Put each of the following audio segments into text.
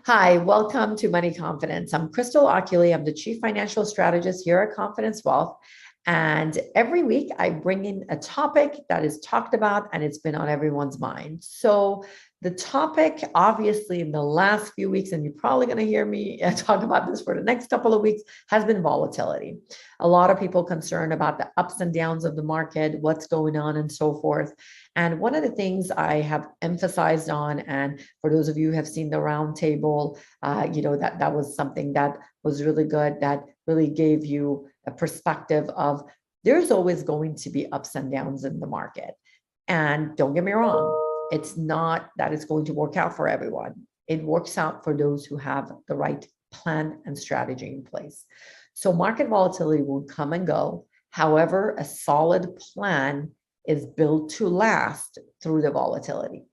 Hi, welcome to Money Confidence. I'm Crystal Oculee. I'm the Chief Financial Strategist here at Confidence Wealth. And every week I bring in a topic that is talked about and it's been on everyone's mind. So the topic, obviously, in the last few weeks, and you're probably going to hear me talk about this for the next couple of weeks, has been volatility. A lot of people concerned about the ups and downs of the market, what's going on, and so forth. And one of the things I have emphasized on, and for those of you who have seen the roundtable, that was something that was really good, that really gave you a perspective of there's always going to be ups and downs in the market. And don't get me wrong, it's not that it's going to work out for everyone. It works out for those who have the right plan and strategy in place. So market volatility will come and go. However, a solid plan is built to last through the volatility.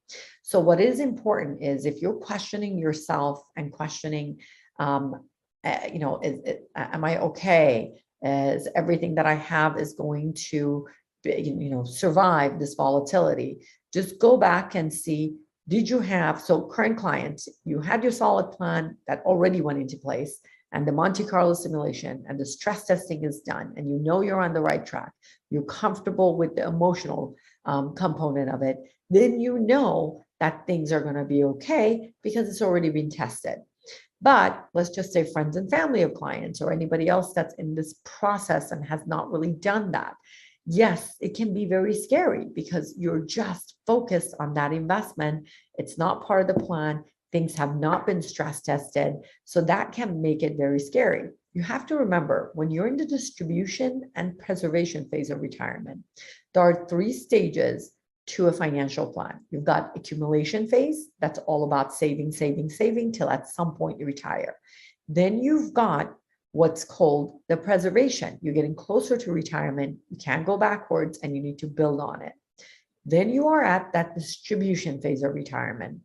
So what is important is if you're questioning yourself and questioning, am I okay? Is everything that I have is going to, survive this volatility? Just go back and see, did you have, so current clients, you had your solid plan that already went into place, and the Monte Carlo simulation and the stress testing is done, and you know you're on the right track, you're comfortable with the emotional component of it, then you know that things are going to be okay because it's already been tested. But let's just say friends and family of clients or anybody else that's in this process and has not really done that. Yes, it can be very scary because you're just focused on that investment. It's not part of the plan. Things have not been stress tested. So that can make it very scary. You have to remember when you're in the distribution and preservation phase of retirement, there are 3 stages to a financial plan. You've got accumulation phase. That's all about saving till at some point you retire. Then you've got what's called the preservation. You're getting closer to retirement. You can't go backwards and you need to build on it. Then you are at that distribution phase of retirement.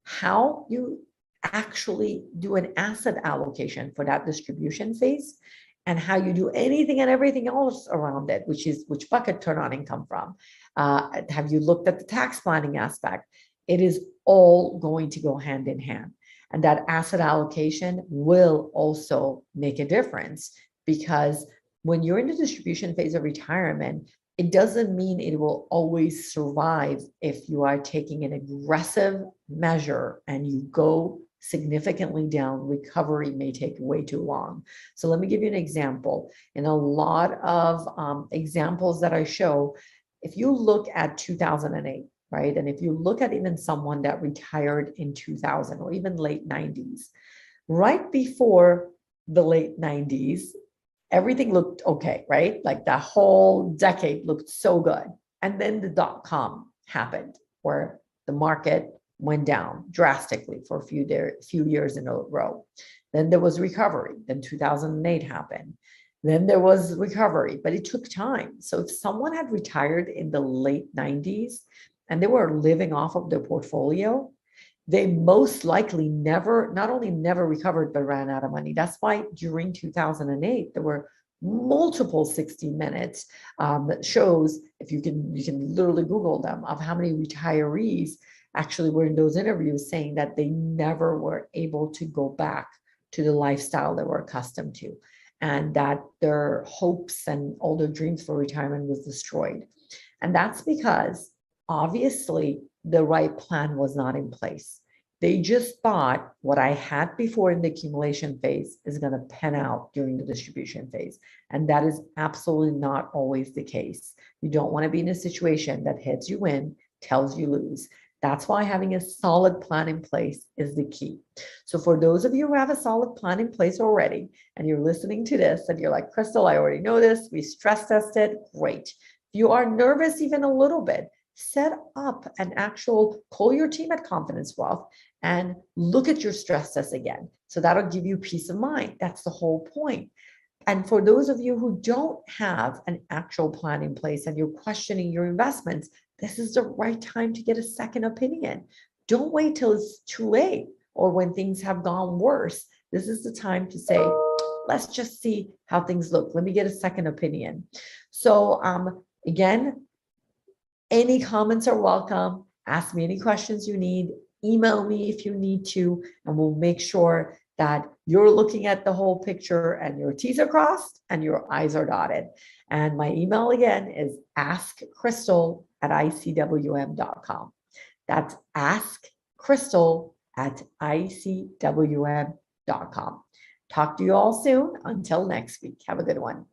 How you actually do an asset allocation for that distribution phase and how you do anything and everything else around it, which bucket turn on income from. Have you looked at the tax planning aspect? It is all going to go hand in hand. And that asset allocation will also make a difference because when you're in the distribution phase of retirement, it doesn't mean it will always survive if you are taking an aggressive measure and you go significantly down. Recovery may take way too long. So let me give you an example. In a lot of examples that I show, if you look at 2008, right? And if you look at even someone that retired in 2000 or even late 90s, right before the late 90s, everything looked okay, right? Like the whole decade looked so good. And then the dot-com happened where the market went down drastically for a few years in a row. Then there was recovery. Then 2008 happened. Then there was recovery, but it took time. So if someone had retired in the late 90s and they were living off of their portfolio, they most likely not only never recovered, but ran out of money. That's why during 2008, there were multiple 60 minutes shows, if you can literally Google them, of how many retirees actually were in those interviews saying that they never were able to go back to the lifestyle they were accustomed to, and that their hopes and all their dreams for retirement was destroyed. And that's because obviously the right plan was not in place. They just thought what I had before in the accumulation phase is going to pan out during the distribution phase. And that is absolutely not always the case. You don't want to be in a situation that heads you win, tails you lose. That's why having a solid plan in place is the key. So for those of you who have a solid plan in place already, and you're listening to this and you're like, Crystal, I already know this, we stress tested, great. If you are nervous even a little bit, set up an actual, call your team at Confidence Wealth and look at your stress test again. So that'll give you peace of mind. That's the whole point. And for those of you who don't have an actual plan in place and you're questioning your investments, this is the right time to get a second opinion. Don't wait till it's too late or when things have gone worse. This is the time to say, let's just see how things look. Let me get a second opinion. So again, any comments are welcome. Ask me any questions you need. email me if you need to, and we'll make sure that you're looking at the whole picture and your T's are crossed and your I's are dotted. And my email again is askcrystal@icwm.com. That's askcrystal@icwm.com. Talk to you all soon. Until next week. Have a good one.